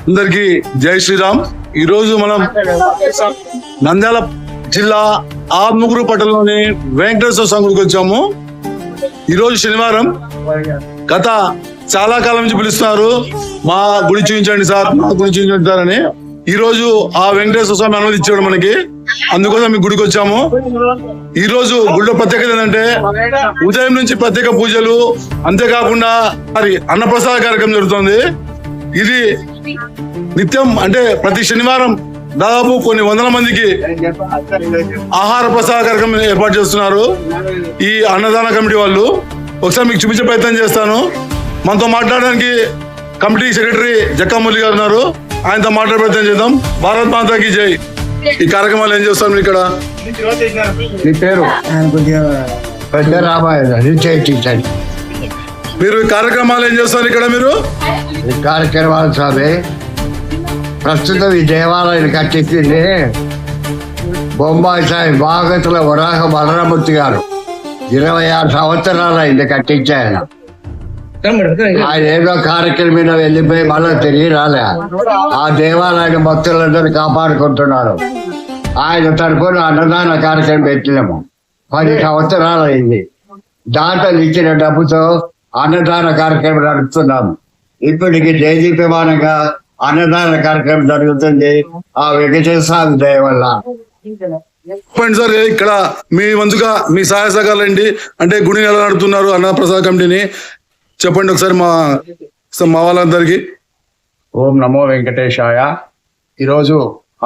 అందరికి జై శ్రీరామ్. ఈరోజు మనం నంద్యాల జిల్లా ఆత్మకూరు పట్టణంలోని వెంకటేశ్వర స్వామి గుడికి వచ్చాము. ఈరోజు శనివారం. గత చాలా కాలం నుంచి పిలుస్తున్నారు, మా గుడి చూపించండి సార్, మా గుడి చూపించండి సార్ అని. ఈ రోజు ఆ వెంకటేశ్వర స్వామి అనుమతి ఇచ్చాడు మనకి, అందుకోసం మీ గుడికి వచ్చాము. ఈ రోజు గుడిలో ప్రత్యేకత ఏంటంటే ఉదయం నుంచి ప్రత్యేక పూజలు, అంతేకాకుండా మరి అన్నప్రసాద కార్యక్రమం జరుగుతుంది. ఇది నిత్యం అంటే ప్రతి శనివారం దాదాపు కొన్ని వందల మందికి ఆహార ప్రసాద కార్యక్రమం ఏర్పాటు చేస్తున్నారు ఈ అన్నదాన కమిటీ వాళ్ళు. ఒకసారి మీకు చూపించే ప్రయత్నం చేస్తాను. మనతో మాట్లాడడానికి కమిటీ సెక్రటరీ జక్కామురళి గారు ఉన్నారు, ఆయనతో మాట్లాడే ప్రయత్నం చేద్దాం. భారత్ మాతాకి జై. ఈ కార్యక్రమాలు ఏం చేస్తాం మీరు ఇక్కడ? మీ పేరు? పెద్ద రామాయణ. మీరు ఈ కార్యక్రమాలు ఏం చేస్తారు ఇక్కడ? మీరు ఈ కార్యక్రమాలు స్వామి, ప్రస్తుతం ఈ దేవాలయాన్ని కట్టించింది బొంబాయి సాయి భాగతుల వరాహ బలరామూర్తి గారు. 26 సంవత్సరాలు అయింది కట్టించాయన. ఆయన ఏదో కార్యక్రమం మీద వెళ్ళిపోయి మళ్ళీ తిరిగి రాలే. ఆ దేవాలయాన్ని భక్తులందరూ కాపాడుకుంటున్నారు. ఆయన తరఫున అన్నదాన కార్యక్రమం పెట్టినాము. 10 సంవత్సరాలు అయింది. దాతలు ఇచ్చిన డబ్బుతో అన్నదాన కార్యక్రమం నడుపుతున్నాము. ఇప్పటికి జయదీప్యమానంగా అన్నదాన కార్యక్రమం జరుగుతుంది ఆ వెంకటేశ్వర స్వామి దయ వల్ల. చెప్పండి సార్, ఇక్కడ మీ వంతుగా మీ సహాయ సహకారాలు ఏంటి? అంటే గుడిని ఎలా నడుపుతున్నారు అన్నప్రసాద కమిటీని చెప్పండి ఒకసారి మా వాళ్ళందరికీ. ఓం నమో వెంకటేశాయ. ఈరోజు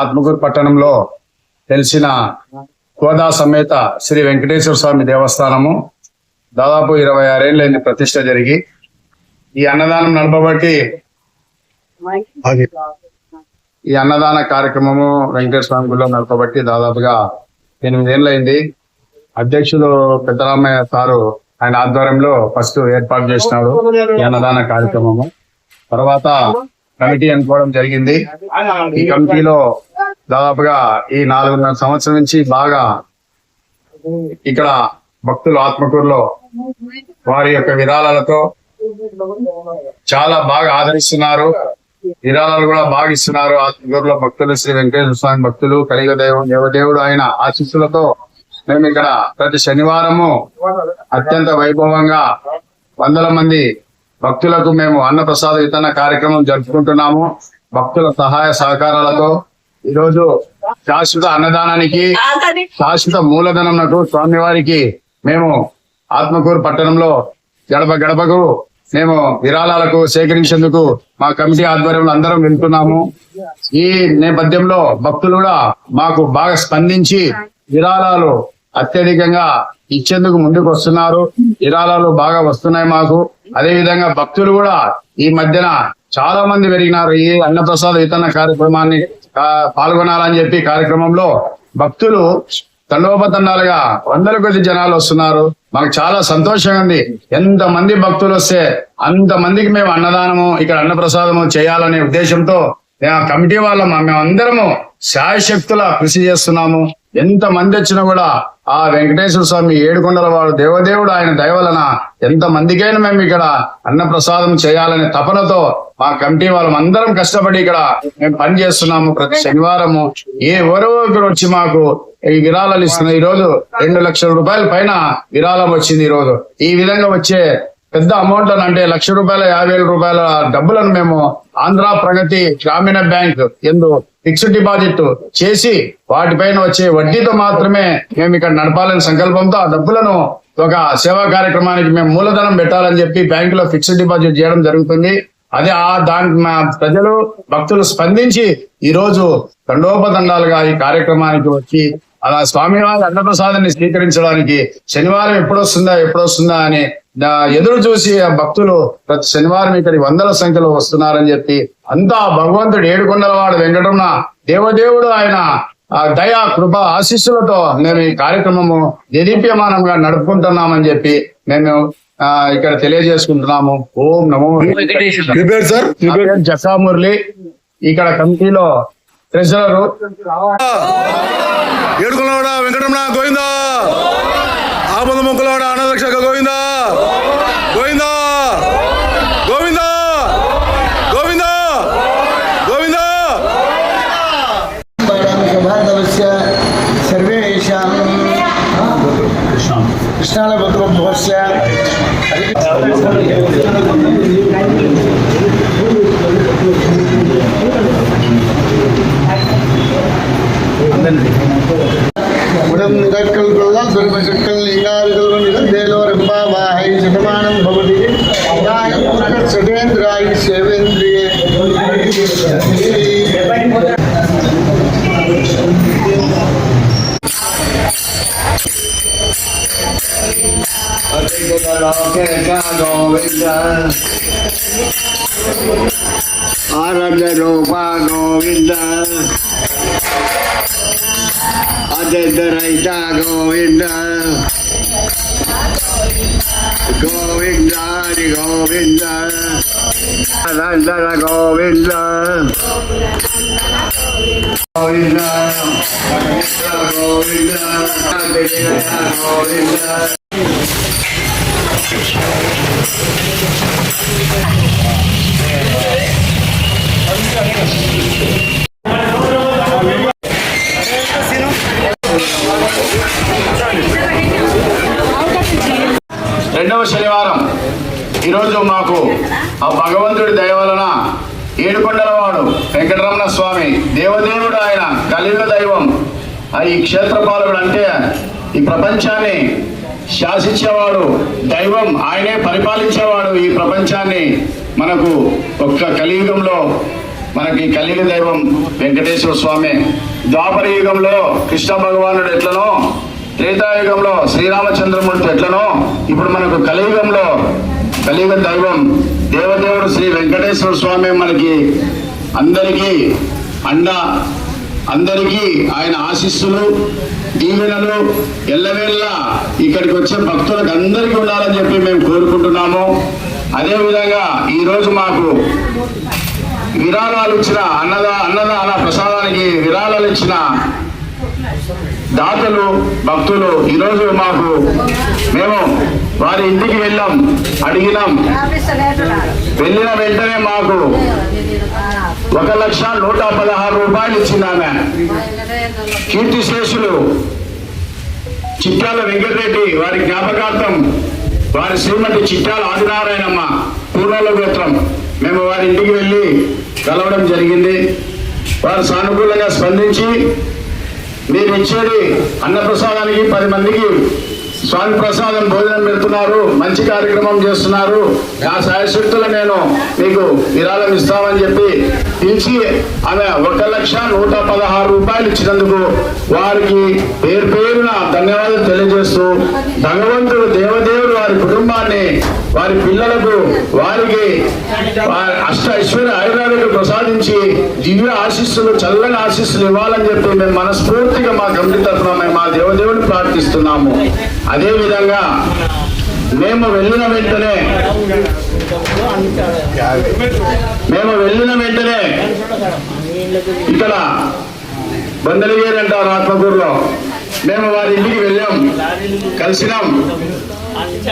ఆత్మకూరు పట్టణంలో తెలిసిన కోదా సమేత శ్రీ వెంకటేశ్వర స్వామి దేవస్థానము దాదాపు 26 ఏళ్ళైంది ప్రతిష్ట జరిగి. ఈ అన్నదానం నడపబట్టి ఈ అన్నదాన కార్యక్రమము వెంకటేశ్వర స్వామి గుడిలో నడపబట్టి దాదాపుగా 8 ఏళ్ళైంది. అధ్యక్షులు పెద్దరామయ్య సారు ఆయన ఆధ్వర్యంలో ఫస్ట్ ఏర్పాటు చేసినాడు ఈ అన్నదాన కార్యక్రమము. తర్వాత కమిటీ అనుకోవడం జరిగింది. ఈ కమిటీలో దాదాపుగా ఈ 4.5 సంవత్సరం నుంచి బాగా ఇక్కడ భక్తులు ఆత్మకూరులో వారి యొక్క విరాళాలతో చాలా బాగా ఆదరిస్తున్నారు. విరాళాలు కూడా బాగా ఇస్తున్నారు. ఆత్మకూరులో భక్తులు, శ్రీ వెంకటేశ్వర స్వామి భక్తులు, కలియుగ దైవం దేవదేవుడు ఆయన ఆశీస్సులతో మేము ఇక్కడ ప్రతి శనివారము అత్యంత వైభవంగా 100 మంది భక్తులకు మేము అన్నప్రసాద వితరణ కార్యక్రమం జరుపుకుంటున్నాము. భక్తుల సహాయ సహకారాలతో ఈరోజు శాశ్వత అన్నదానానికి, శాశ్వత మూలధనంకు స్వామివారికి మేము ఆత్మకూరు పట్టణంలో గడప గడపకు మేము విరాళాలకు సేకరించేందుకు మా కమిటీ ఆధ్వర్యంలో అందరం వెళ్తున్నాము. ఈ నేపథ్యంలో భక్తులు కూడా మాకు బాగా స్పందించి విరాళాలు అత్యధికంగా ఇచ్చేందుకు ముందుకు వస్తున్నారు. విరాళాలు బాగా వస్తున్నాయి మాకు. అదే విధంగా భక్తులు కూడా ఈ మధ్యన చాలా మంది పెరిగినారు. ఈ అన్నప్రసాద వితరణ కార్యక్రమాన్ని పాల్గొనాలని చెప్పి కార్యక్రమంలో భక్తులు తండోపతండాలుగా 100 కొద్ది జనాలు వస్తున్నారు. మాకు చాలా సంతోషంగా ఉంది. ఎంత మంది భక్తులు వస్తే అంత మందికి మేము అన్నదానము, ఇక్కడ అన్నప్రసాదము చేయాలనే ఉద్దేశంతో కమిటీ వాళ్ళం మేమందరము శాయశక్తుల కృషి చేస్తున్నాము. ఎంత మంది వచ్చినా కూడా ఆ వెంకటేశ్వర స్వామి ఏడుకొండల వాడు దేవదేవుడు ఆయన దయ వలన ఎంత మందికైనా మేము ఇక్కడ అన్నప్రసాదం చేయాలనే తపనతో మా కమిటీ వాళ్ళం అందరం కష్టపడి ఇక్కడ మేము పని చేస్తున్నాము. ప్రతి శనివారము ఎవరో ఒకరు వచ్చి మాకు ఈ విరాళాలు ఇస్తున్నాయి. ఈ రోజు 2 లక్షల రూపాయల పైన విరాళం వచ్చింది. ఈ రోజు ఈ విధంగా వచ్చే పెద్ద అమౌంట్ అంటే ₹1,50,000 డబ్బులను మేము ఆంధ్ర ప్రగతి గ్రామీణ బ్యాంక్ ఎందు ఫిక్స్డ్ డిపాజిట్ చేసి వాటిపైన వచ్చే వడ్డీతో మాత్రమే మేము ఇక్కడ నడపాలని సంకల్పంతో ఆ డబ్బులను ఒక సేవా కార్యక్రమానికి మేము మూలధనం పెట్టాలని చెప్పి బ్యాంకులో ఫిక్స్డ్ డిపాజిట్ చేయడం జరుగుతుంది. అదే దానికి మా ప్రజలు భక్తులు స్పందించి ఈ రోజు తండోపతండాలుగా ఈ కార్యక్రమానికి వచ్చి అలా స్వామివారి అన్నప్రసాదాన్ని స్వీకరించడానికి శనివారం ఎప్పుడొస్తుందా అని ఎదురు చూసి ఆ భక్తులు ప్రతి శనివారం ఇక్కడికి 100ల సంఖ్యలో వస్తున్నారని చెప్పి అంతా భగవంతుడు ఏడుకొండల వాడు వెంకటరమణ దేవదేవుడు ఆయన దయా కృప ఆశీస్సులతో మేము ఈ కార్యక్రమము దేదీప్యమానంగా నడుపుకుంటున్నామని చెప్పి మేము ఇక్కడ తెలియజేసుకుంటున్నాము. ఓం నమో జక్కామురళి, ఇక్కడ కమిటీలో ట్రెజరరు. ఏడుకొండలవాడ వెంకటరమణ గోవిందా, ఆపద మొక్కలవాడ అన్నరక్షక గోవిందా, గోవిందా, గోవిందా, గోవిందా, కృష్ణాలభద్రోద్భవస్య ఉడం నిరక్కల్ కొల్లాల్ దుర్మశక్కల్ లింగారుగల్ నిరదేలోరంబావాహై శతమానం భవతి సదేంద్రాయి సేవేంద్రియే ఆరాధ్య రూప గోవింద అదరైత గోవింద గోవింద హరి గోవింద అనంతర గోవింద గోవింద గోవింద గోవింద. రెండవ శనివారం ఈరోజు మాకు ఆ భగవంతుడి దయ వలన ఏడుకొండలవాడు వెంకటరమణ స్వామి దేవదేవుడు, ఆయన కలియుగ దైవం, ఈ క్షేత్రపాలకుడు అంటే ఈ ప్రపంచాన్ని శాసించేవాడు దైవం, ఆయనే పరిపాలించేవాడు ఈ ప్రపంచాన్ని. మనకు ఒక్క కలియుగంలో మనకి కలియుగ దైవం వెంకటేశ్వర స్వామి. ద్వాపర యుగంలో కృష్ణ భగవానుడు ఎట్లనో, త్రేతాయుగంలో శ్రీరామచంద్రమూర్తి ఎట్లనో, ఇప్పుడు మనకు కలియుగంలో కలియుగ దైవం దేవదేవుడు శ్రీ వెంకటేశ్వర స్వామి మనకి అందరికీ అండ, అందరికీ ఆయన ఆశీస్సులు దీవెనలు ఎల్లవేళ్ళ ఇక్కడికి వచ్చే భక్తులకు అందరికీ ఉండాలని చెప్పి మేము కోరుకుంటున్నాము. అదేవిధంగా ఈరోజు మాకు విరాళాలు ఇచ్చిన అన్నదాన ప్రసాదానికి విరాళాలు ఇచ్చిన దాతలు భక్తులు ఈరోజు మాకు మేము వారి ఇంటికి వెళ్ళాం, అడిగినాం. వెళ్ళిన వెంటనే మాకు 1,116,000 రూపాయలు ఇచ్చింది ఆమె. కీర్తిశేషులు చిట్టాల వెంకటరెడ్డి వారి జ్ఞాపకార్థం వారి శ్రీమతి చిట్టాల ఆదినారాయణమ్మ పూర్వల గోత్రం మేము వారి ఇంటికి వెళ్ళి కలవడం జరిగింది. వారు సానుకూలంగా స్పందించి మీరు ఇచ్చేది అన్నప్రసాదానికి 10 మందికి స్వామి ప్రసాదం భోజనం పెడుతున్నారు, మంచి కార్యక్రమం చేస్తున్నారు, నా సాయశక్తులు నేను మీకు విరాళం ఇస్తామని చెప్పి పిలిచి ఆమె 1,116,000 రూపాయలు ఇచ్చినందుకు వారికి పేరు పేరున ధన్యవాదాలు తెలియజేస్తూ భగవంతుడు దేవదేవుడు వారి కుటుంబాన్ని, వారి పిల్లలకు, వారికి అష్ట ఐశ్వర్య ఆయురాలను ప్రసాదించి దివ్య ఆశీస్సులు, చల్లని ఆశీస్సులు ఇవ్వాలని చెప్పి మేము మనస్ఫూర్తిగా మా కమిటీ తరఫున మేము మా దేవదేవుని ప్రార్థిస్తున్నాము. అదేవిధంగా మేము వెళ్ళిన వెంటనే ఇక్కడ బందలిగేరి అంటారు ఆత్మకూరులో, మేము వారి ఇంటికి వెళ్ళాం, కలిసినాం.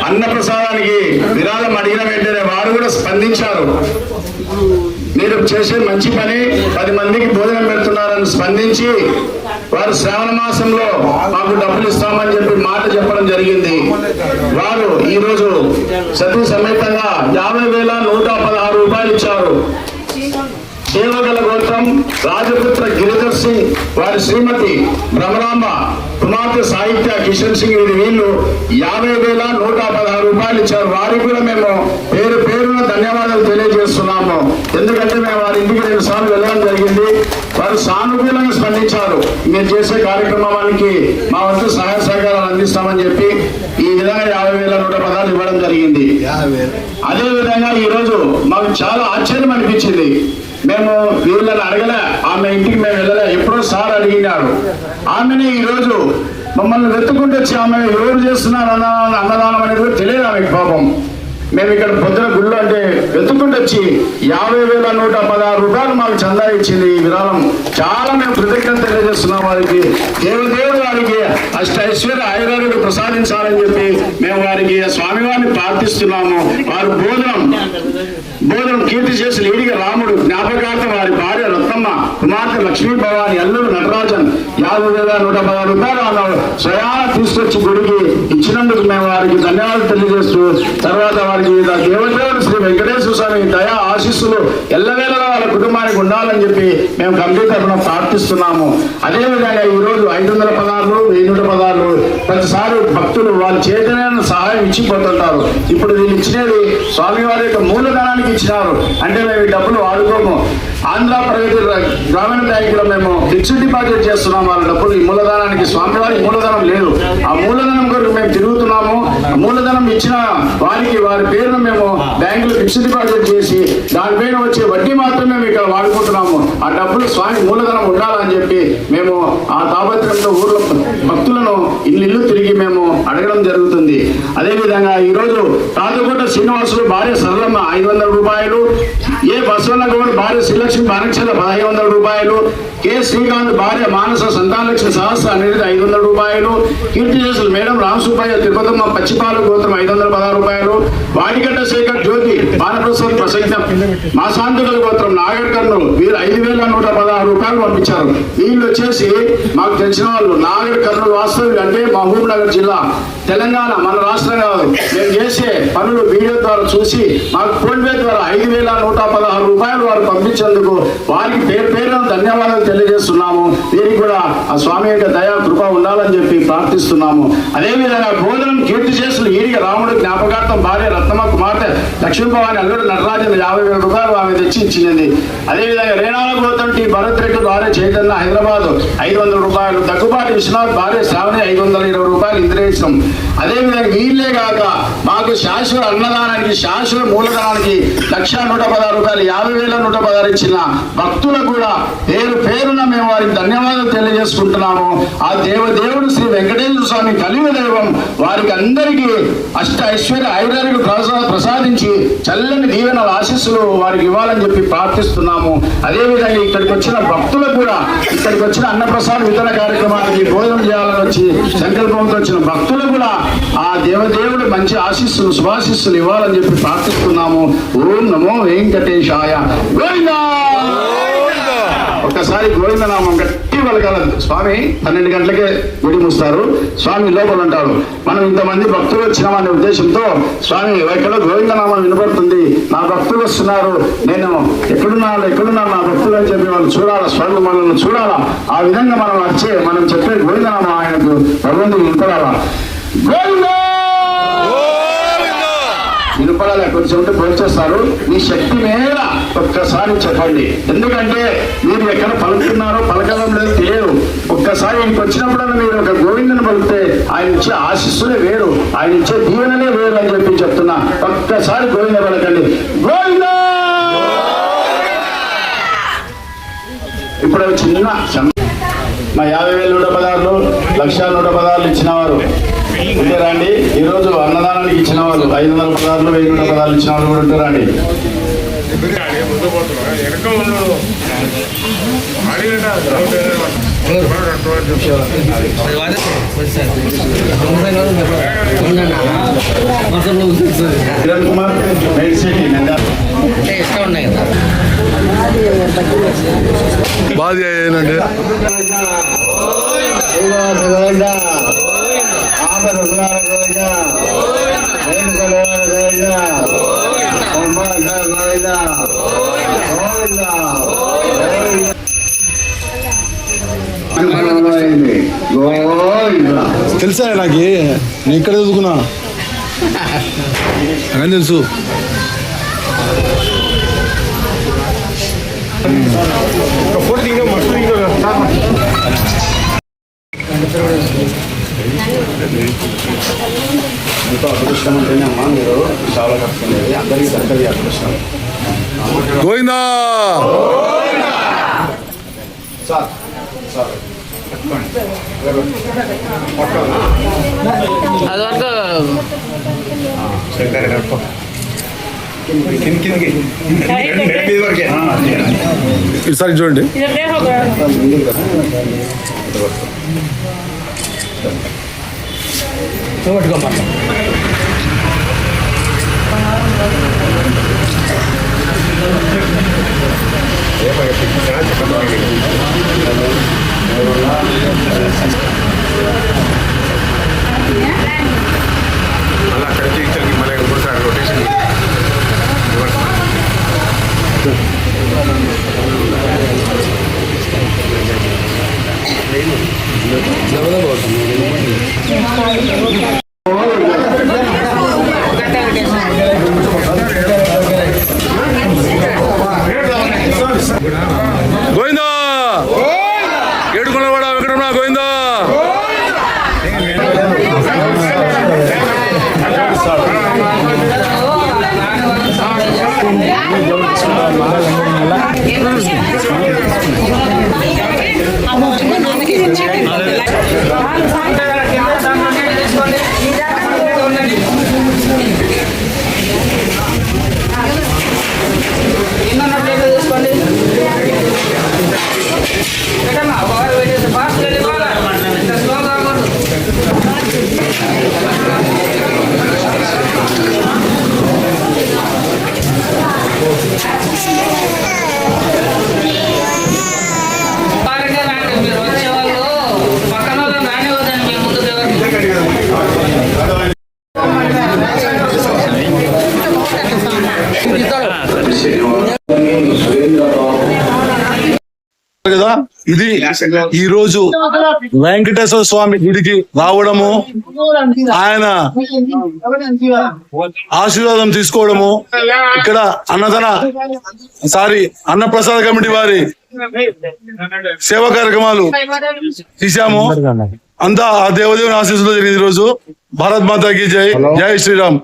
అన్నప్రసాదానికి విరాళం అడిగిన వెంటనే వారు కూడా స్పందించారు. మీరు చేసే మంచి పని 10 మందికి భోజనం పెడుతున్నారని స్పందించి వారు శ్రావణ మాసంలో మాకు డబ్బులు ఇస్తామని చెప్పి మాట చెప్పడం జరిగింది. వారు ఈరోజు సతీ సమేతంగా 50,116 రూపాయలు ఇచ్చారు. దేవగల గోత్రం రాజపుత్ర గిరిధర్ సింగ్ వారి శ్రీమతి భ్రమరాంబ కుమార్తె సాహిత్య కిషన్ సింగ్ వీళ్ళు 50,116 రూపాయలు ఇచ్చారు. వారికి కూడా మేము పేరు పేరున ధన్యవాదాలు తెలియజేస్తున్నాము. ఎందుకంటే మేము వారి ఇంటికి 2 సార్లు వెళ్ళడం జరిగింది. వారు సానుకూలంగా స్పందించారు. మీరు చేసే కార్యక్రమానికి మా వంతు సహాయ సహకారాలు అందిస్తామని చెప్పి ఈ విధంగా 50,116 ఇవ్వడం జరిగింది. అదే విధంగా ఈరోజు మాకు చాలా ఆశ్చర్యం అనిపించింది. మేము వీళ్ళని అడగలే, ఆమె ఇంటికి మేము వెళ్ళలే, ఎప్పుడో సార్ అడిగినాడు. ఆమెనే ఈరోజు మమ్మల్ని వెతుకుంటూ వచ్చి ఆమె ఎవరు చేస్తున్నారు అన్నదానం అనేది కూడా తెలియదు ఆమెకి పాపం. మేము ఇక్కడ పొద్దున గుళ్ళు అంటే వెతుకుంటూ వచ్చి 50,116 రూపాయలు మాకు చందా ఇచ్చింది ఈ విరాళం. చాలా మేము కృతజ్ఞత తెలియజేస్తున్నాం వారికి. దేవదేవుడు వారికి అష్ట ఐశ్వర్య ఆయురాలు ప్రసాదించాలని చెప్పి మేము వారికి స్వామివారిని ప్రార్థిస్తున్నాము. వారు భోజనం కీర్తి చేసి లేడిగా రాముడు జ్ఞాపకార్థం వారి భార్య రత్నమ్మ కుమార్తె కుమార్తె లక్ష్మీ భవాని అల్లుడు నటరాజన్ 50,116 రూపాయలు అన్నారు స్వయాన తీసుకొచ్చి గుడికి ఇచ్చినందుకు మేము వారికి ధన్యవాదాలు తెలియజేస్తూ తర్వాత వారికి దేవదేవుడు శ్రీ వెంకటేశ్వర స్వామి దయా ఆశీస్సులు ఎల్లవేళలా వాళ్ళ కుటుంబానికి ఉండాలని చెప్పి మేము కమిటీ తరఫున ప్రార్థిస్తున్నాము. అదేవిధంగా ఈ రోజు 516, 1116 ప్రతిసారి భక్తులు వాళ్ళ చేతనైన సహాయం ఇచ్చిపోతుంటారు. ఇప్పుడు వీళ్ళు ఇచ్చినది స్వామివారి యొక్క మూలధనానికి ఇచ్చినారు. అంటే మేము ఈ డబ్బులు వాడుకోము. ఆంధ్ర ప్రగతి గ్రామీణ బ్యాంకులో మేము ఫిక్స్డ్ డిపాజిట్ చేస్తున్నాం వాళ్ళ డబ్బులు. ఈ మూలధనానికి స్వామివారి మూలధనం లేదు. ఆ మూలధనం కొరకు మేము తిరుగుతున్నాము. మూలధనం ఇచ్చిన వారికి వారి పేరును మేము బ్యాంకులో ఫిక్స్డ్ డిపాజిట్ చేసి దానిపైన వచ్చే వడ్డీ మాత్రమే మేము ఇక్కడ వాడుకుంటున్నాము. ఆ డబ్బులు స్వామి మూలధనం ఉండాలని చెప్పి మేము ఆ తాపత్రయంతో ఊర్లో భక్తులను ఇల్లు తిరిగి మేము అడగడం జరుగుతుంది. అదేవిధంగా ఈరోజు తాతకోట శ్రీనివాసులు భార్య సరళమ్మ 500 రూపాయలు, ఏ బసవన్న గౌడ్ భార్య శ్రీలక్ష్మి బానక్షల 1500 రూపాయలు, కె శ్రీకాంత్ భార్య మానస సంతానలక్ష్మి సహస్ర అనేది 500 రూపాయలు, కీర్తిశేషులు మేడం రామసుబ్బయ్య తిరుపతమ్మ పచ్చిపాల గోత్రం 516 రూపాయలు, వాడిగడ్డ శేఖర్ జ్యోతి బాలప్రసాద్ ప్రసంగం మా శాంతుల గోత్రం నాగర్ కర్నూలు వీరు 5,116 రూపాయలు పంపించారు. వీళ్ళు వచ్చేసి మాకు తెలిసిన వాళ్ళు నాగర్ కర్నూలు వాస్తవ్యులు అంటే మహబూబ్ నగర్ జిల్లా తెలంగాణ మన రాష్ట్రం కాదు. మేము చేసే పనులు వీడియో ద్వారా చూసి మాకు ఫోన్పే ద్వారా 5,116 రూపాయలు వారు పంపించేందుకు వారికి పేరున ధన్యవాదాలు తెలియజేస్తున్నాము. వీరికి కూడా ఆ స్వామి యొక్క దయా కృప ఉండాలని చెప్పి ప్రార్థిస్తున్నాము. అదేవిధంగా భోజనం కీర్తి చేసులు ఈడిగ రాముడు జ్ఞాపకార్థం భార్య రత్నమ్మ కుమార్తె లక్ష్మీభవాని అల్లుడు నటరాజన్ 50,000 రూపాయలు ఆమె తెచ్చి ఇచ్చినది. అదేవిధంగా రేణాల గోత్రం టి భరత్ రెడ్డి భార్య చైతన్య హైదరాబాద్ 500 రూపాయలు, దగ్గుబాటి విశ్వనాథ్ భార్య శ్రావణి 520 రూపాయలు ఇంద్రేశం. అదేవిధంగా వీళ్ళే కాక మాకు శాశ్వత అన్నదానానికి శాశ్వత మూలధనానికి 1,116 రూపాయలు 50,116 ఇచ్చిన భక్తులకు కూడా పేరున మేము వారికి ధన్యవాదాలు తెలియజేసుకుంటున్నాము. ఆ దేవదేవుడు శ్రీ వెంకటేశ్వర స్వామి కలియుగ దైవం వారికి అందరికీ అష్ట ఐశ్వర్య ఐరారులు ప్రసాదించి చల్లని దీవెన ఆశీస్సులు వారికి ఇవ్వాలని చెప్పి ప్రార్థిస్తున్నాము. అదేవిధంగా ఇక్కడికి వచ్చిన భక్తులకు కూడా ఇక్కడికి వచ్చిన అన్నప్రసాద వితరణ కార్యక్రమానికి భోజనం చేయాలని వచ్చి సంకల్పంతో వచ్చిన భక్తులకు కూడా ఆ దేవదేవుడు మంచి ఆశీస్సులు శుభాశీస్సులు ఇవ్వాలని చెప్పి ప్రార్థిస్తున్నాము. ఓం నమో వెంకటేశాయ. గోవిందా. ఒక్కసారి గోవిందనామం గట్టి పలకాల. స్వామి 12 గంటలకే గుడి మూస్తారు. స్వామి లోపల ఉంటాడు. మనం ఇంతమంది భక్తులు వచ్చినామనే ఉద్దేశంతో స్వామి ఎక్కడో గోవిందనామం వినపడుతుంది, నా భక్తులు వస్తున్నారు, నేను ఎక్కడున్నారు నా భక్తులు అని చెప్పి వాళ్ళు చూడాలా, స్వామి మనల్ని చూడాలా. ఆ విధంగా మనం చెప్పే గోవిందనామం ఆయనకు భగవంతుడు వినపడాలా. గోవిందా వినపడాలి. కొంచెం ఉంటే పోల్చేస్తారు. మీ శక్తి మేర ఒక్కసారి చెప్పండి. ఎందుకంటే మీరు ఎక్కడ పలుకుతున్నారో పలకడం లేదు తెలియదు. ఒక్కసారి ఇంటికి వచ్చినప్పుడల్లా మీరు ఒక గోవిందుని పలికితే ఆయన ఇచ్చే ఆశీస్సులే వేరు, ఆయన ఇచ్చే దీవెనలే వేరు అని చెప్పి చెప్తున్నా. ఒక్కసారి గోవింద పలకండి. గోవిందా. ఇప్పుడు చిన్న మా 50,116, 1,116 ఇచ్చిన వారు ఉంటారండి. ఈరోజు అన్నదానానికి ఇచ్చిన వాళ్ళు 516, 1,116 ఇచ్చిన వాళ్ళు కూడా ఉంటారండి. కిరణ్ కుమార్ మెడిసిటీ బాధ ఏనండి. తెలుసా నాకు, నేను ఇక్కడ చదువుకున్నా అని తెలుసు. ఎంతో అదృష్టం ఉంటేనే అమ్మా మీరు చాలా కష్టం లేదు. అందరికీ దక్కది అదృష్టం. గోవిందా. సార్ ఈసారి చూడండి. గోవిందా ఏడుకొండలవాడ వెంకటరమణ గోవిందా. కదా ఇది ఈ రోజు వెంకటేశ్వర స్వామి గుడికి రావడము, ఆయన ఆశీర్వాదం తీసుకోవడము, ఇక్కడ అన్నప్రసాద కమిటీ వారి సేవా కార్యక్రమాలు తీసాము. అంతా ఆ దేవదేవుని ఆశీస్సులో జరిగింది. ఈ రోజు భారత్ మాతాకి జై, జై శ్రీరామ్.